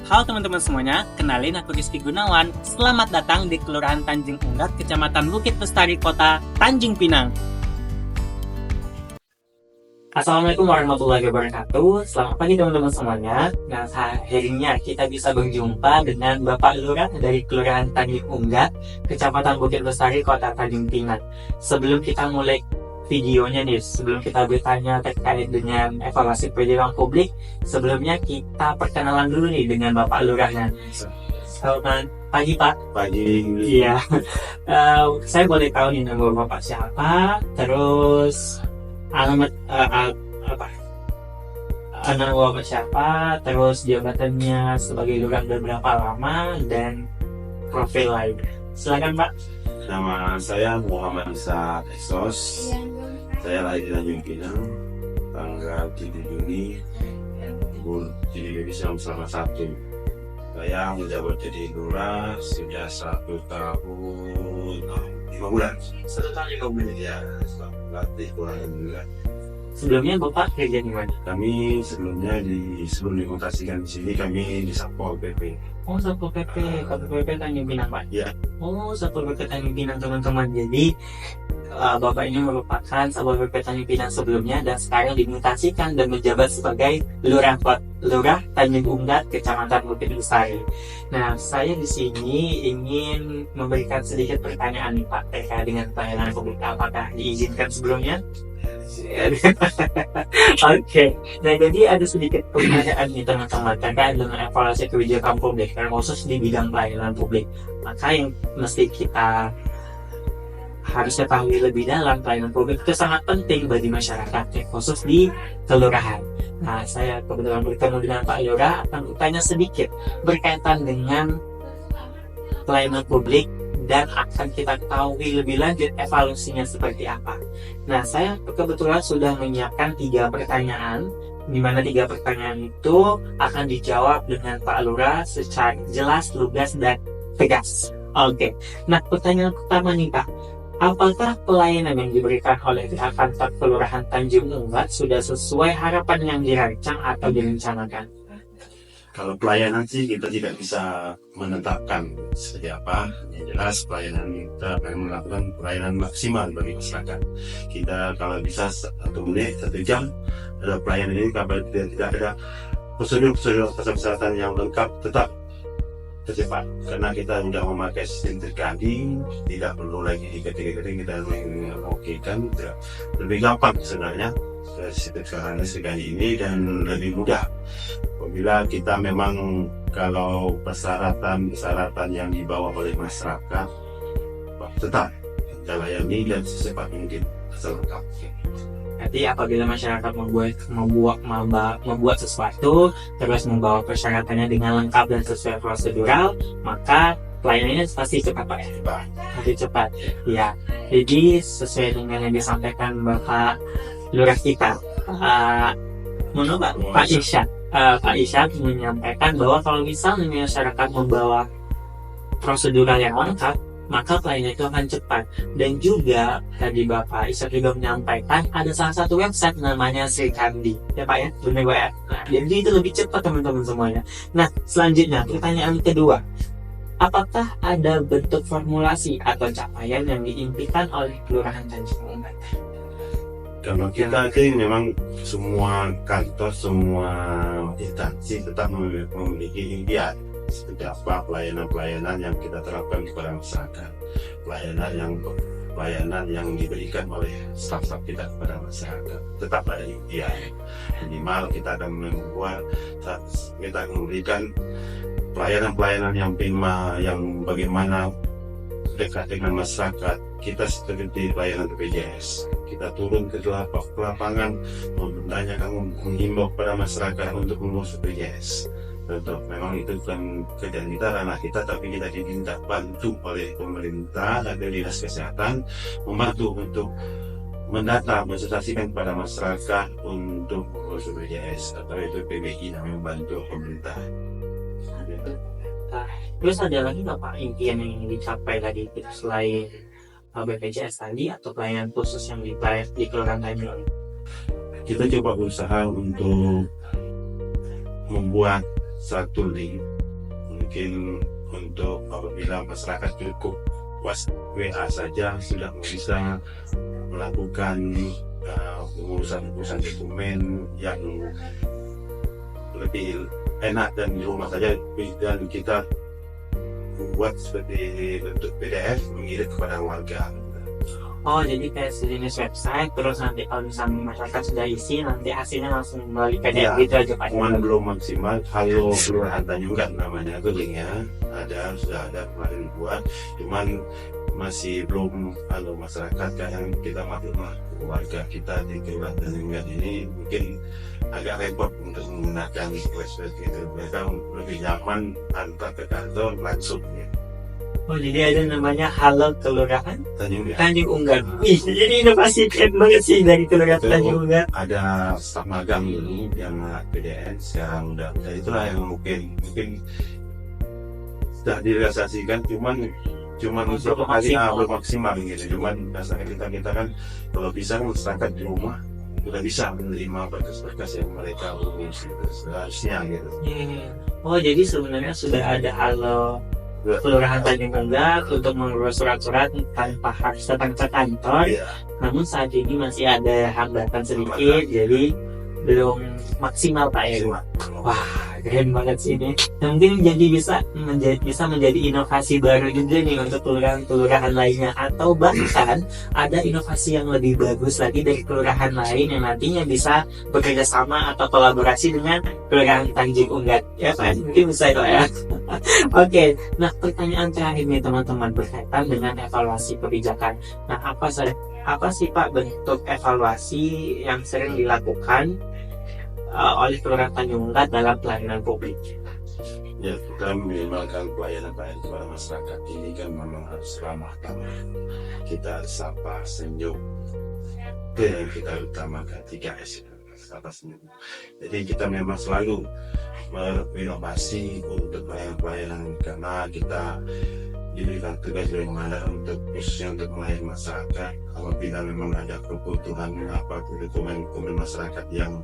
Halo teman-teman semuanya, kenalin aku Rizky Gunawan. Selamat datang di Kelurahan Tanjung Unggat, Kecamatan Bukit Lestari, Kota Tanjung Pinang. Assalamualaikum warahmatullahi wabarakatuh. Selamat pagi teman-teman semuanya. Nah, akhirnya kita bisa berjumpa dengan Bapak Lurah dari Kelurahan Tanjung Unggat, Kecamatan Bukit Lestari, Kota Tanjung Pinang. Sebelum kita mulai videonya nih, sebelum kita bertanya terkait dengan evaluasi pejabat publik, sebelumnya kita perkenalan dulu nih dengan Bapak Lurahnya. Selamat pagi Pak. Pagi. Iya. Saya boleh tahu nih nama Bapak siapa, terus alamat nama Bapak siapa, terus jabatannya sebagai lurah udah berapa lama, dan profil lain. Silakan Pak. Nama saya Muhammad Isa Exos. Saya lahir di Tanjung Pinang tanggal 7 Juni 1991. Saya menjabat jadi lurah sudah 1 tahun 5 bulan. 1 tahun 5 bulan ya, latih kurang bulan. Sebelumnya Bapak kerja di mana? Kami sebelumnya sebelum dimutasikan di sini kami di Satpol PP. Oh, Satpol PP, Satpol PP Tanjung Pinang Pak. Iya. Oh, Satpol PP Tanjung Pinang teman-teman. Jadi Bapak ini merupakan Satpol PP Tanjung Pinang sebelumnya dan sekarang dimutasikan dan menjabat sebagai Lurah Tanjung Unggat, Kecamatan Bukit Lestari. Nah, saya di sini ingin memberikan sedikit pertanyaan nih Pak terkait dengan pelayanan publik. Apakah diizinkan sebelumnya? Oke. Nah, jadi ada sedikit pertanyaan nih teman-teman terkait dengan evaluasi kebijakan publik, khusus di bidang pelayanan publik. Maka yang mesti kita harus ketahui lebih dalam, pelayanan publik itu sangat penting bagi masyarakat, khusus di kelurahan. Nah, saya kebetulan bertemu dengan Pak Lurah, akan bertanya sedikit berkaitan dengan pelayanan publik dan akan kita ketahui lebih lanjut evaluasinya seperti apa. Nah, saya kebetulan sudah menyiapkan 3 pertanyaan, di mana 3 pertanyaan itu akan dijawab dengan Pak Lurah secara jelas, lugas, dan tegas. Oke. Nah, pertanyaan pertama nih Pak, apakah pelayanan yang diberikan oleh pihak kantor Kelurahan Tanjung Unggat sudah sesuai harapan yang dirancang atau direncanakan? Kalau pelayanan sih kita tidak bisa menetapkan seperti apa. Yang jelas pelayanan kita akan melakukan pelayanan maksimal bagi masyarakat. Kita kalau bisa 1 menit, 1 jam ada pelayanan ini, kalau tidak ada prosedur kesehatan yang lengkap tetap tercepat. Karena kita sudah memakai sistem terkading, tidak perlu lagi diketik-ketik, kita mengokekan, lebih gampang sebenarnya sistem sekarang ini dan lebih mudah. Apabila kita memang kalau persyaratan yang dibawa oleh masyarakat tetap kita layani dan secepat mungkin selengkap. Jadi apabila masyarakat membuat sesuatu terus membawa persyaratannya dengan lengkap dan sesuai prosedural, maka pelayanannya pasti cepat Pak. Lebih cepat. Ya. Jadi sesuai dengan yang disampaikan Bapak Lurah kita, Pak Isyad menyampaikan bahwa kalau misalnya masyarakat membawa prosedural yang lengkap, maka pelayanan itu akan cepat. Dan juga tadi Bapak Isyad juga menyampaikan ada salah satu website namanya Srikandi, ya Pak ya, benar Pak ya. Jadi itu lebih cepat teman-teman semuanya. Nah, selanjutnya pertanyaan kedua, apakah ada bentuk formulasi atau capaian yang diimpikan oleh Kelurahan Tanjung Unggat? Kalau kita itu memang semua kantor, semua instansi tetap memiliki impian seperti apa pelayanan yang kita terapkan kepada masyarakat, pelayanan yang diberikan oleh staf-staf kita kepada masyarakat, tetap ada impian. Minimal kita akan memberikan pelayanan yang bagaimana dekat dengan masyarakat. Kita seperti pelayanan BPJS, kita turun ke lapangan menghimbau kepada masyarakat untuk mengurus BPJS. Tentu memang itu bukan kerjaan kita, ranah kita, tapi kita diminta bantu oleh pemerintah dan dinas kesehatan membantu untuk mendata, mensosialisasikan kepada masyarakat untuk mengurus BPJS atau itu PBI yang membantu pemerintah. Terus ada lagi nggak Pak impian yang ingin dicapai tadi selain BPJS tadi atau pelayanan khusus yang di Kelurahan Tanjung? Kita coba berusaha untuk membuat satu link mungkin untuk apabila masyarakat cukup WA saja sudah bisa melakukan urusan dokumen yang lebih enak dan di rumah saja, dan kita buat seperti bentuk PDF mengirim kepada warga. Oh, jadi kayak sejenis website, terus nanti kalau misalnya masyarakat sudah isi, nanti hasilnya langsung melalui PDF gitu aja Pak? Cuman belum maksimal. Halo Kelurahan Tanjungan namanya itu linknya ada, sudah ada kemarin buat, cuman masih belum. Kalau masyarakat yang kita maklumlah, warga kita di Kelurahan Tanjungan ini mungkin agak repot untuk menggunakan website gitu. Mereka lebih nyaman antar ke kantor langsung ya. Oh, jadi ada namanya Halo Kelurahan Tanjungan. Tanjung Unggal. Wih, jadi inovasi keren banget sih dari Kelurahan Tanjung Unggal. Ada staf magang dulu yang PDN, sekarang udah itulah yang mungkin sudah direalisasikan, cuman beberapa kali belum maksimal gitu. Cuman biasanya kita kan kalau bisa masyarakat di rumah udah bisa menerima berkas-berkas yang mereka urus gitu, seharusnya gitu. Oh, jadi sebenarnya sudah ada Halo Kelurahan Tanjung Unggal untuk mengurus surat-surat tanpa harus datang ke kantor. Namun saat ini masih ada hambatan sedikit, jadi belum maksimal Pak ya. Wah, keren banget sih ini. Mungkin jadi bisa menjadi inovasi baru juga nih untuk kelurahan lainnya, atau bahkan ada inovasi yang lebih bagus lagi dari kelurahan lain yang nantinya bisa bekerja sama atau kolaborasi dengan Kelurahan Tanjung Unggal. Ya Pak, mungkin bisa itu ya. Oke, nah pertanyaan terakhir nih teman-teman berkaitan dengan evaluasi kebijakan. Nah, apa sih Pak bentuk evaluasi yang sering dilakukan oleh Kelurahan Tanjung Unggal dalam pelayanan publik? Ya, kita minimalkan pelayanan kepada masyarakat ini kan memang harus ramah tamah. Kita sapa, senyum, itu yang kita utamakan, 3S, sapa, senyum. Jadi kita memang selalu berinovasi untuk pelayanan, karena kita diberikan tugas dari mana untuk khususnya untuk melayani masyarakat. Apabila memang ada kebutuhan dokumen masyarakat yang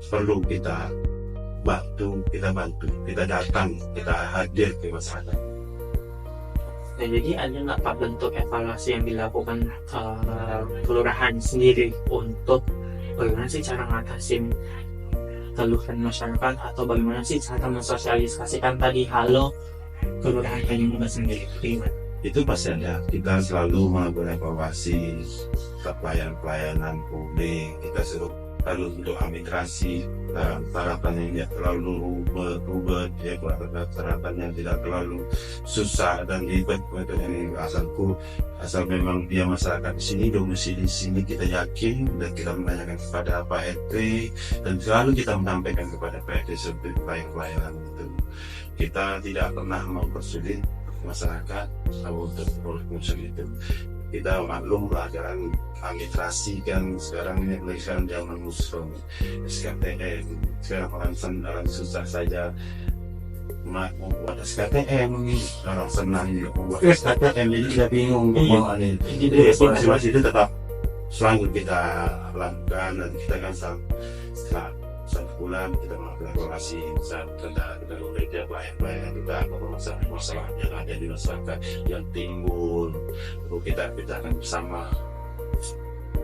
perlu kita bantu, kita datang, kita hadir ke masyarakat. Nah, jadi ada nggak Pak bentuk evaluasi yang dilakukan kelurahan sendiri untuk bagaimana sih cara ngatasin keluhan masyarakat, atau bagaimana sih cara mensosialisasikan tadi Halo Kelurahan Tanjung Unggal sendiri? Itu pasti ada. Kita selalu melakukan evaluasi pelayanan publik. Kita selalu untuk administrasi, peralatan yang tidak terlalu berubah, ya, peralatan yang tidak terlalu susah dan ribet. Asal memang dia masyarakat di sini, domisili di sini, kita yakin dan kita menanyakan kepada Pak RT, dan selalu kita menyampaikan kepada Pak RT seperti pelayanan itu. Kita tidak pernah mempersulit masyarakat untuk berurusan itu. Kita maklum pelajaran administrasi kan sekarang ini zaman musuh SKTM. Sekarang orang susah saja membuat SKTM, orang senang juga membuat SKTM, jadi kita bingung mau ada. Jadi evaluasi itu tetap selalu kita lakukan, dan kita kan setelah 1 bulan kita melakukan evaluasi tentang bekerja pelayanan kita, masalah yang ada di masyarakat yang timbul, perlu kita pecahkan bersama.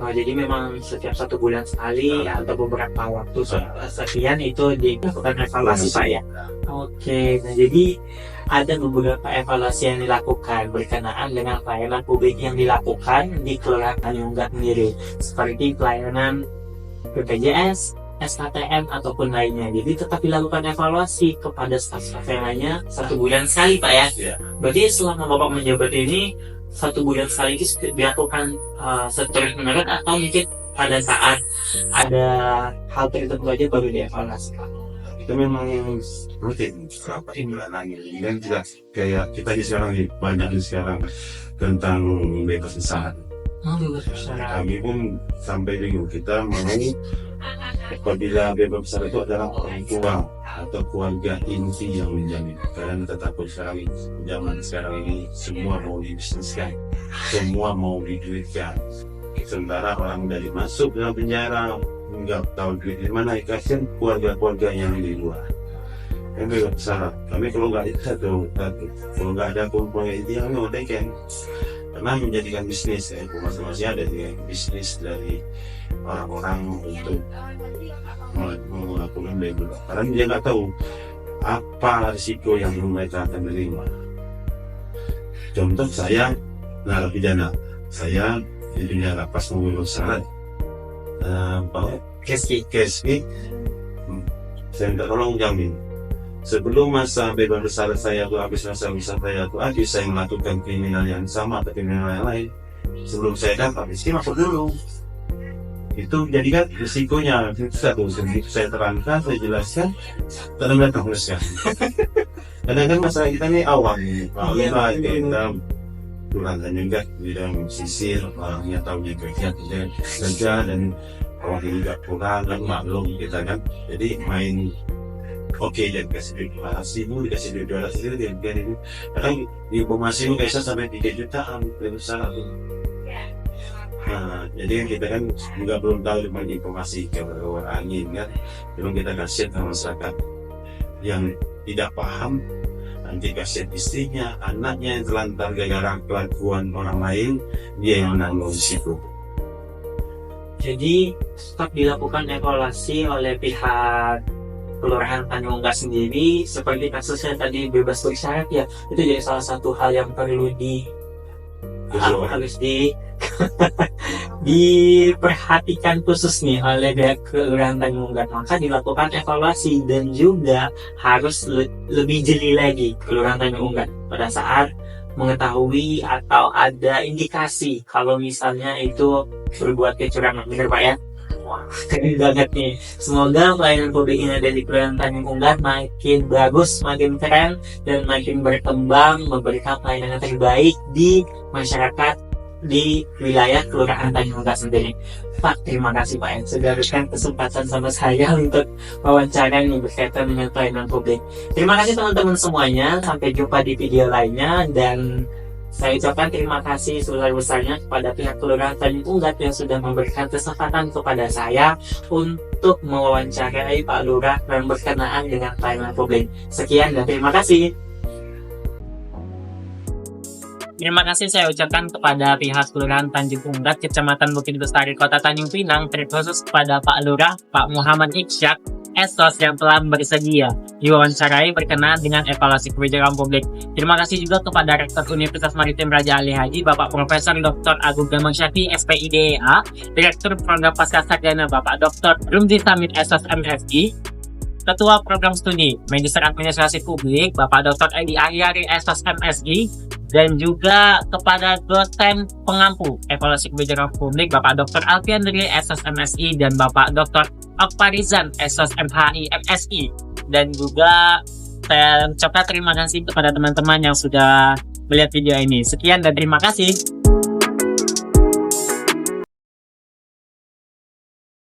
Oh, jadi memang setiap 1 bulan sekali atau beberapa waktu sekian itu dilakukan evaluasi Pak ya? Oke, nah jadi ada beberapa evaluasi yang dilakukan berkenaan dengan pelayanan publik yang dilakukan di Kelurahan Tanjung Unggal sendiri, seperti pelayanan BPJS, SKTM ataupun lainnya. Jadi tetap dilakukan evaluasi kepada staf-staf yang lainnya 1 bulan sekali Pak ya? Berarti selama Bapak menjabat ini 1 bulan sekali itu dilakukan seterus menerus, atau mungkin pada saat ada hal tertentu aja baru dievaluasi Pak? Itu memang rutin berapa bulanan ini kan, tidak kayak kita di sekarang nih, banyak di sekarang tentang bebas bersyarat. Kami pun sampai bingung, kita mau apabila bebas bersyarat itu adalah orang tua atau keluarga inti yang menjamin, karena kita takut sekali zaman sekarang ini semua mau dibisniskan, semua mau diduitkan, sementara orang dari masuk dalam penjara nggak tahu duit di mana, kasihan keluarga-keluarga yang di luar. kami nggak bisa. Kami kalau nggak itu kalau nggak ada kumpul itu kami udah kan karena menjadikan bisnis ya, masih ada ya, bisnis dari orang-orang untuk melakukan label karena dia nggak tahu apa risiko yang mereka akan terima. Contoh saya narapidana, saya di dunia lapas mobil syarat Keski. saya minta tolong jamin sebelum masa bebas bersyarat saya tuh habis masa wisata saya tuh habis saya melakukan kriminal yang sama atau kriminal yang lain sebelum saya dapat mesti masuk dulu. Itu jadi kan risikonya itu satu sendiri saya terangkan, saya jelaskan, kadang datang mereskan. Kadang-kadang masalah kita ini awam, kita kurangkan juga di dalam sisir, orangnya tahunya kerja dan orang juga kurang dan maklum kita kan. Jadi main oke dan kasih duit 200 ribu, dikasih duit 200 ribu, dan ini kadang informasi itu bisa sampai 3 jutaan besar tuh. Nah, jadi kita kan juga belum tahu dengan informasi ke luar angin kan, belum kita kasih ke masyarakat yang tidak paham, nanti kasih istrinya, anaknya yang terlantar gara-gara kelakuan orang lain, dia yang menanggung risiko. Jadi tetap dilakukan evaluasi oleh pihak Kelurahan Tanjung Unggas sendiri, seperti kasusnya tadi bebas bersyarat ya, itu jadi salah satu hal yang perlu harus diperhatikan khusus nih oleh pihak Kelurahan Tanjung Unggas. Maka dilakukan evaluasi dan juga harus lebih jeli lagi Kelurahan Tanjung Unggas pada saat mengetahui atau ada indikasi kalau misalnya itu berbuat kecurangan. Benar Pak ya? Wah, keren banget nih. Semoga pelayanan publik yang ada di Kelurahan Tanjung Unggas makin bagus, makin keren, dan makin berkembang, memberikan pelayanan yang terbaik di masyarakat di wilayah Kelurahan Tanjung Unggas sendiri. Pak, terima kasih Pak yang sudah berikan kesempatan sama saya untuk wawancara yang berkaitan dengan pelayanan publik. Terima kasih teman-teman semuanya. Sampai jumpa di video lainnya, dan saya ucapkan terima kasih sebesar-besarnya kepada pihak Kelurahan Tanjung Unggas yang sudah memberikan kesempatan kepada saya untuk mewawancarai Pak Lurah yang berkenaan dengan pelayanan publik. Sekian dan terima kasih. Terima kasih saya ucapkan kepada pihak Kelurahan Tanjung Unggas, Kecamatan Bukit Bestari, Kota Tanjung Pinang, terkhusus kepada Pak Lurah, Pak Muhammad Iksyak, Esos yang telah bersedia diwawancarai berkenaan dengan evaluasi kebijakan publik. Terima kasih juga kepada Rektor Universitas Maritim Raja Ali Haji, Bapak Profesor Dr. Agung Damang Syafii, SPIDEA, Direktur Program Pascasarjana, Bapak Dr. Rumzi Samit, Esos MSI, Ketua Program Studi Magister Administrasi Publik, Bapak Dr. Edi Ahyari, Esos MSI, dan juga kepada dosen pengampu evaluasi kebijakan publik, Bapak Dr. Alfian Dri, Esos MSI, dan Bapak Dr. Akparizan, Esos MHI MSI. Dan juga saya ucapkan terima kasih kepada teman-teman yang sudah melihat video ini. Sekian dan terima kasih.